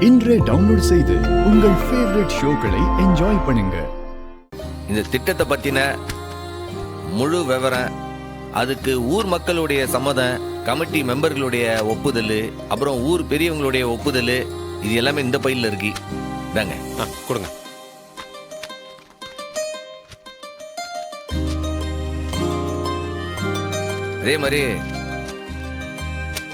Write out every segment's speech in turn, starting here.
இன்றே டவுன்லோட் செய்து உங்கள் ஃபேவரட் ஷோக்களை என்ஜாய் பண்ணுங்க. இந்த திட்டத்தை பத்தின முழு விவரம், அதுக்கு ஊர் மக்களுடைய சம்மதம், கமிட்டி மெம்பர்களுடைய ஒப்புதல், அப்புறம் ஊர் பெரியவங்களுடைய ஒப்புதல், இது எல்லாமே இந்த பையில இருக்கு. தாங்க கொடுங்க. அதே மாதிரி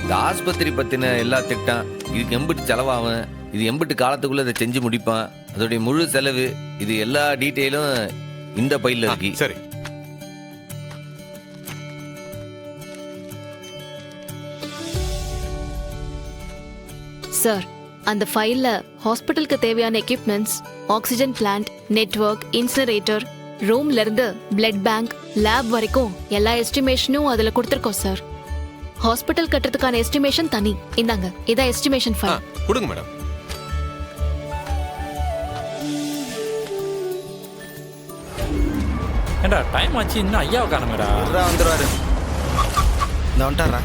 இந்த ஆஸ்பத்திரி பத்தின எல்லா திட்டம், இதுக்கு எம்பிட்டு செலவாகும், இது எம்பிட்டு காலத்துக்குள்ள இதை செஞ்சு முடிப்பான், அதோடைய முழு செலவு, இது எல்லா டீட்டெயிலும் இந்த பையில இருக்கு. சரி. சார், அந்த ஃபைல்ல ஹாஸ்பிட்டலுக்கு தேவையான equipments, oxygen plant, network, incinerator, ரூம்ல இருந்து பிளட் பேங்க், லேப் வரைக்கும் எல்லா எஸ்டிமேஷனும் அதுல கொடுத்திருக்கோம் சார். ஹாஸ்பிட்டல் கட்டுறதுக்கான எஸ்டிமேஷன் தனி. இந்தாங்க, இதான் எஸ்டிமேஷன் ஃபைல். கொடுங்க மேடம். ஏண்டா டைம் ஆச்சு, இன்னும் ஐயாவை காணுமேடா. வந்துருவாரு. இந்த வந்துட்டாரா?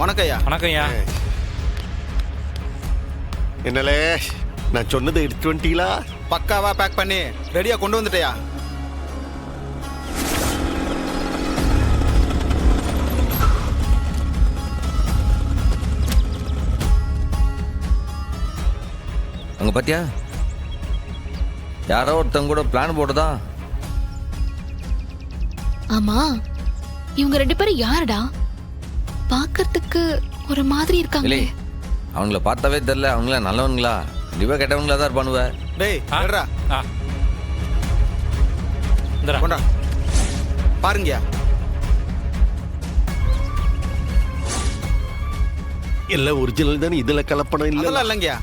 வணக்கம் ஐயா. வணக்கம் ஐயா. என்னலே, நான் சொன்னதை எடுத்து வந்துட்டீங்களா? பக்காவா பேக் பண்ணி ரெடியா கொண்டு வந்துட்டயா? அங்க பாத்தியா, யாரோ ஒருத்தங்க கூட பிளான் போடுதா? ஆமா, இவங்க ரெண்டு பேரும் யாருடா? பாக்கிறதுக்கு ஒரு மாதிரி இருக்காங்களே. அவங்கள பார்த்தாவே தெரியல, அவங்கள நல்லவனுங்களா கண்டிப்பா கெட்டவங்களா தான் இருப்பானுவ. டேய் எடுறா. இந்தடா. கொண்டா பாருங்கயா. எல்லாம் ஒரிஜினல் தானே, இதுல கலப்படம் இல்ல. அதெல்லாம் இல்லைங்கயா.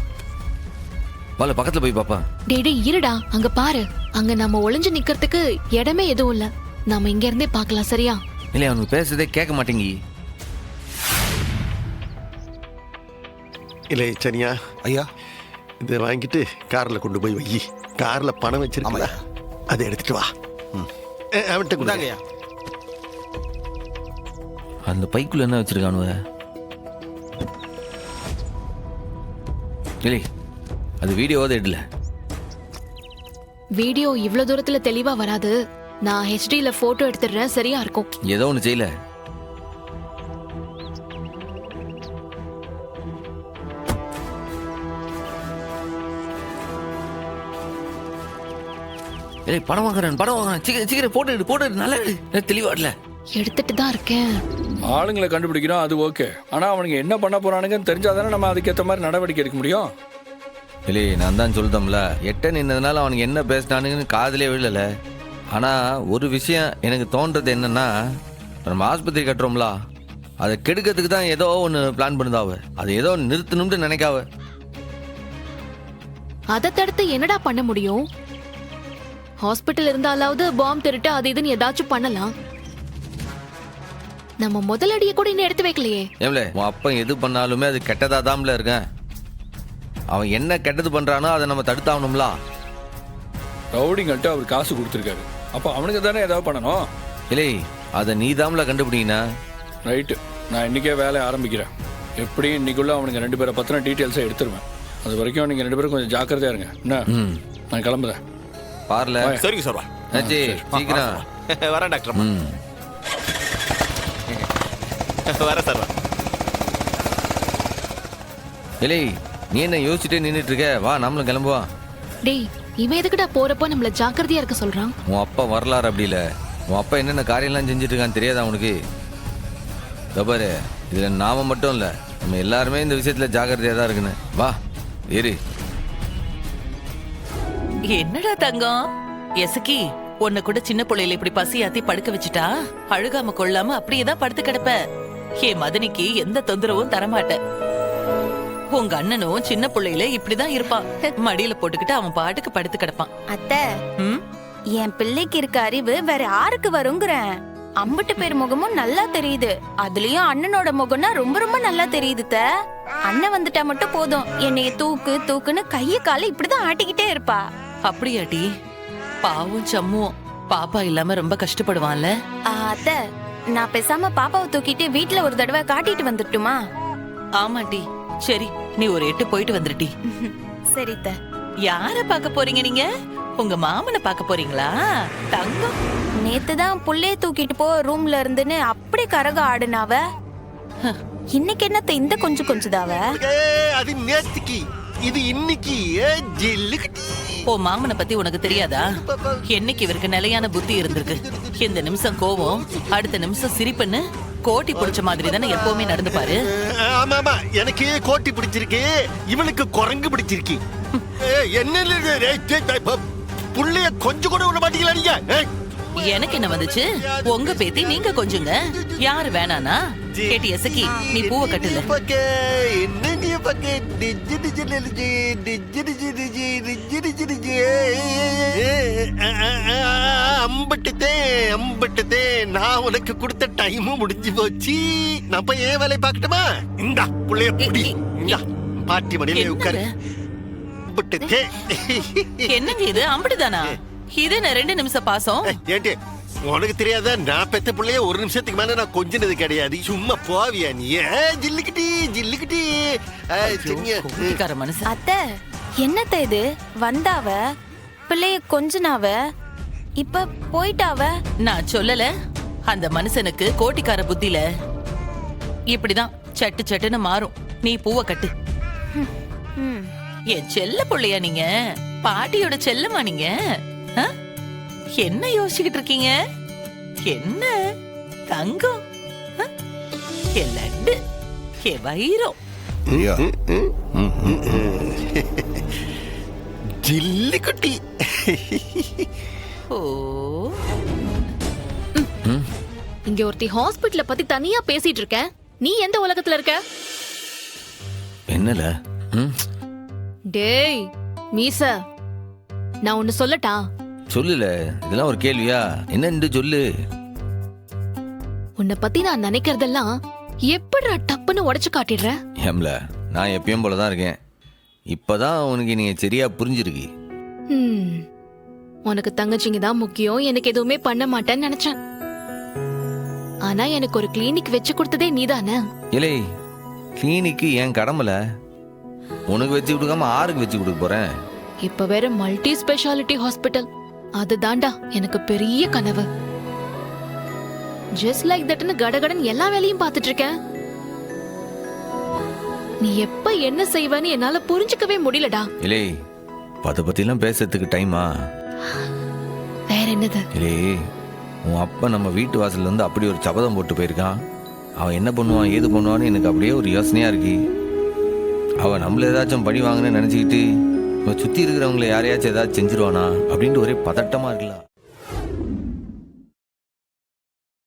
வாழ பக்கத்துல போய் பாப்பா. டேய் இருடா, அங்க பாரு. அங்க நம்ம ஒளிஞ்சு நிக்கிறதுக்கு இடமே எதுவும் இல்ல. நாம இங்க இருந்தே பார்க்கலாம், சரியா? இல்ல, அவனுக்கு பேசுறதே கேட்க மாட்டேங்கி. இல்லை சனியா ஐயா, இதை வாங்கிட்டு கார்ல கொண்டு போய் வை. கார்ல பணம் வச்சிருக்கா, அதை எடுத்துட்டு வா. அவன்கிட்ட கொடுங்க. அந்த பைக்குள்ள என்ன வச்சிருக்கானுவ? இல்லை, அது வீடியோவாத எடுல. வீடியோ இவ்வளவு தூரத்துல தெளிவா வராது. நான் ஹெச்டில போட்டோ எடுத்துடுறேன், சரியா இருக்கும். ஏதோ ஒண்ணு செய்யல. படம் வாங்குறேன், படம் வாங்குறேன். சீக்கிரம் சீக்கிரம் போட்டு போட்டு நல்லா தெளிவாடல. எடுத்துட்டு தான் இருக்கேன். ஆளுங்களை கண்டுபிடிக்கிறோம், அது ஓகே. ஆனா அவனுங்க என்ன பண்ண போறானுங்கன்னு தெரிஞ்சாதானே நம்ம அதுக்கேற்ற மாதிரி நடவடிக்கை எடுக்க முடியும். இல்லை, நான் தான் சொல்லிட்டோம்ல, எட்ட நின்னதுனால அவனுக்கு என்ன பேசினானுங்கன்னு காதலே விழல. ஆனா ஒரு விஷயம் எனக்கு தோன்றது என்னன்னா, நம்ம ஆஸ்பத்திரி கட்டுறோம்ல, அதை கெடுக்கிறதுக்கு தான் ஏதோ ஒன்று பிளான் பண்ணுதாவ. அது ஏதோ நிறுத்தணும்னு நினைக்காவ. அதை தடுத்து என்னடா பண்ண முடியும்? ஹாஸ்பிட்டல் இருந்தாலாவது பாம் திருட்டு அது இதுன்னு ஏதாச்சும் பண்ணலாம். நம்ம முதலடியை கூட இன்னும் எடுத்து வைக்கலையே. ஏம்ல, உன் அப்பன் எது பண்ணாலுமே அது கெட்டதா தான்ல இருக்கேன். அவன் என்ன கெட்டது பண்றானோ அதை நம்ம தடுத்தாகணும்ல. ரவுடிங்கள்ட்ட அவர் காசு கொடுத்துருக்காரு, அப்போ அவனுக்கு தானே ஏதாவது பண்ணணும். இல்லை, அதை நீ தாம்ல கண்டுபிடிங்கண்ணா. ரைட்டு, நான் இன்னைக்கே வேலையை ஆரம்பிக்கிறேன். எப்படியும் இன்னைக்குள்ள அவனுங்க ரெண்டு பேரை பத்தின டீட்டெயில்ஸை எடுத்துருவேன். அது வரைக்கும் நீங்க ரெண்டு பேரும் கொஞ்சம் ஜாக்கிரதையா இருங்க. என்ன, நான் கிளம்புறேன். பார்ல. சரிங்க சார். சீக்கிரம் வரேன் டாக்டர். வரேன் சார். இல்லை, நீ என்ன யோசிச்சுட்டே நின்றுட்டு இருக்க? வா, நம்மளும் கிளம்புவான். டேய், இவன் எதுக்குடா போறப்போ நம்மள ஜாக்கிரதையா இருக்க சொல்றான்? உன் அப்பா வரலாறு அப்படி இல்லை. உன் அப்பா என்னென்ன காரியம்லாம் செஞ்சுட்டு இருக்கான்னு தெரியாதா உனக்கு? பாரு, இதுல நாம மட்டும் இல்லை, நம்ம எல்லாருமே இந்த விஷயத்துல ஜாக்கிரதையா தான் இருக்குன்னு. வா ஏறு. என்னடா தங்கம், எசக்கி உன்னை கூட சின்ன பிள்ளையில இப்படி பசியாத்தி படுக்க வச்சுட்டா அழுகாம கொள்ளாம அப்படியேதான் படுத்து கிடப்ப. என் மதனிக்கு எந்த தொந்தரவும் தரமாட்டேன். உங்க அண்ணனும் சின்ன பிள்ளையில இப்படிதான் இருப்பான். மடியில போட்டுக்கிட்டு அவன் பாட்டுக்கு படுத்து கிடப்பான். அத்தை, என் பிள்ளைக்கு இருக்க அறிவு வேற யாருக்கு வருங்கிறேன். அம்பிட்டு பேர் முகமும் நல்லா தெரியுது. அதுலயும் அண்ணனோட முகம்னா ரொம்ப ரொம்ப நல்லா தெரியுது. அண்ணன் வந்துட்டா மட்டும் போதும், என்னைய தூக்கு தூக்குன்னு கைய கால இப்படிதான் ஆட்டிக்கிட்டே இருப்பா. அப்படியாடி? பாவம் சம்மும் பாப்பா இல்லாம ரொம்ப கஷ்டப்படுவான்ல. அத்தை, நான் பேசாம பாப்பாவை தூக்கிட்டு வீட்ல ஒரு தடவை காட்டிட்டு வந்துட்டுமா? ஆமாண்டி. சரி, நீ ஒரு 8 போயிட்டு வந்துருட்டி. சரி அத்தை. யார பார்க்க போறீங்க நீங்க? உங்க மாமனை பார்க்க போறீங்களா? தங்கம், நேத்து தான் புள்ளைய தூக்கிட்டு போ ரூம்ல இருந்துன்னு அப்படி கரக ஆடுனாவ. இன்னைக்கு என்னத்த இந்த கொஞ்சம் கொஞ்சதாவ? அது நேத்துக்கு, இது இன்னைக்கு. ஜில்லுக்குட்டி. உன் மாமனை பத்தி உனக்கு தெரியாதா? என்னைக்கு இவருக்கு நிலையான புத்தி இருந்திருக்கு. இந்த நிமிஷம் கோவம், அடுத்த நிமிஷம் சிரிப்புன்னு கோட்டி பிடிச்ச மாதிரி தானே எப்பவுமே நடந்துப்பாரு. ஆமா ஆமா, எனக்கு கோட்டி பிடிச்சிருக்கு, இவனுக்கு குரங்கு பிடிச்சிருக்கு. என்ன புள்ளைய கொஞ்சம் கூட விட மாட்டீங்களா நீங்க? எனக்கு என்ன வந்துச்சு? உங்க பேத்தி நீங்க கொஞ்சுங்க. யாரு வேணானா? கேட்டி எசக்கி, நீ பூவை கட்டுல. என்ன நீ பக்க டிஜி டிஜி டிஜி டிஜி டிஜி டிஜி டிஜி டிஜி டிஜி. அம்பட்டுதே, நான் உனக்கு கொடுத்த டைமும் முடிஞ்சு போச்சு. நான் போய் ஏன் வேலையை பார்க்கட்டுமா? இந்தா புள்ளைய புடி, இந்தா பாட்டி மடியில உட்காரு. அம்பட்டுதே. என்னங்க இது அம்புட்டுதானா? இது என்ன 2 நிமிஷம் பாசம்? ஏண்டி உனக்கு தெரியாதா? நான் பெத்த பிள்ளைய 1 நிமிஷத்துக்கு மேல நான் கொஞ்சினது கிடையாது. சும்மா போவியா நீ? ஜில்லுக்கிட்டி ஜில்லுக்கிட்டி. குட்டிக்கார மனுஷன். அத்தை, என்னத்த இது? வந்தாவ பிள்ளைய கொஞ்சனாவ, இப்ப போயிட்டாவ. நான் சொல்லல, அந்த மனுஷனுக்கு கோட்டிக்கார புத்தில இப்படிதான் சட்டு சட்டுன்னு மாறும். நீ பூவை கட்டு. ம். என் செல்ல புள்ளையா நீங்க? பாட்டியோட செல்லமா நீங்க? ஆ? என்ன யோசிச்சுக்கிட்டு இருக்கீங்க? என்ன தங்கம்? ஆ? என் லட்டு, என் வைரம். ஜில்லுக்குட்டி. ஓ, இங்க ஒருத்தி ஹாஸ்பிடல்ல பத்தி தனியா பேசிட்டு இருக்க. நீ எந்த உலகத்துல இருக்க? என்னல? டேய் மீச, நான் ஒன்னு சொல்லட்டா? சொல்லுல, இதெல்லாம் ஒரு கேள்வியா? என்னன்னு சொல்லு. உன்னை பத்தி நான் நினைக்கிறதெல்லாம் எப்படிடா டப்புன்னு உடைச்சு காட்டிடுற? ஏம்ல, நான் எப்பயும் போலதான் இருக்கேன். இப்பதான் உனக்கு நீங்க சரியா புரிஞ்சிருக்கு. உனக்கு தங்கச்சிங்க தான் முக்கியம், எனக்கு எதுவுமே பண்ண மாட்டேன்னு நினைச்சேன். ஆனா எனக்கு ஒரு கிளினிக் வச்சு கொடுத்ததே நீதானே. இலை, கிளினிக்கு என் கடமைல. உனக்கு வச்சு கொடுக்காம ஆருக்கு வச்சு கொடுக்க போறேன்? இப்ப வேற மல்டி ஸ்பெஷாலிட்டி ஹாஸ்பிட்டல். அதுதான்டா எனக்கு பெரிய கனவு. ஜஸ்ட் லைக் தட்னு கடகடன் எல்லா வேலையும் பார்த்துட்டு இருக்கேன். நீ எப்ப என்ன செய்வன்னு என்னால புரிஞ்சுக்கவே முடியலடா. இலே, அத பத்திலாம் பேசுறதுக்கு டைமா? வேற என்னது? இலே, உன் அப்பா நம்ம வீட்டு வாசல்ல வந்து அப்படி ஒரு சபதம் போட்டு போயிருக்கான். அவன் என்ன பண்ணுவான் ஏது பண்ணுவான்னு எனக்கு அப்படியே ஒரு யோசனையா இருக்கு. அவன் நம்மள ஏதாச்சும் பழி வாங்கன்னு நினைச்சுக்கிட்டு சுத்தி இருக்கிறவங்களை யாரையாச்சும் ஏதாச்சும் செஞ்சிருவானா அப்படின்ட்டு ஒரே பதட்டமா இருக்குல்ல.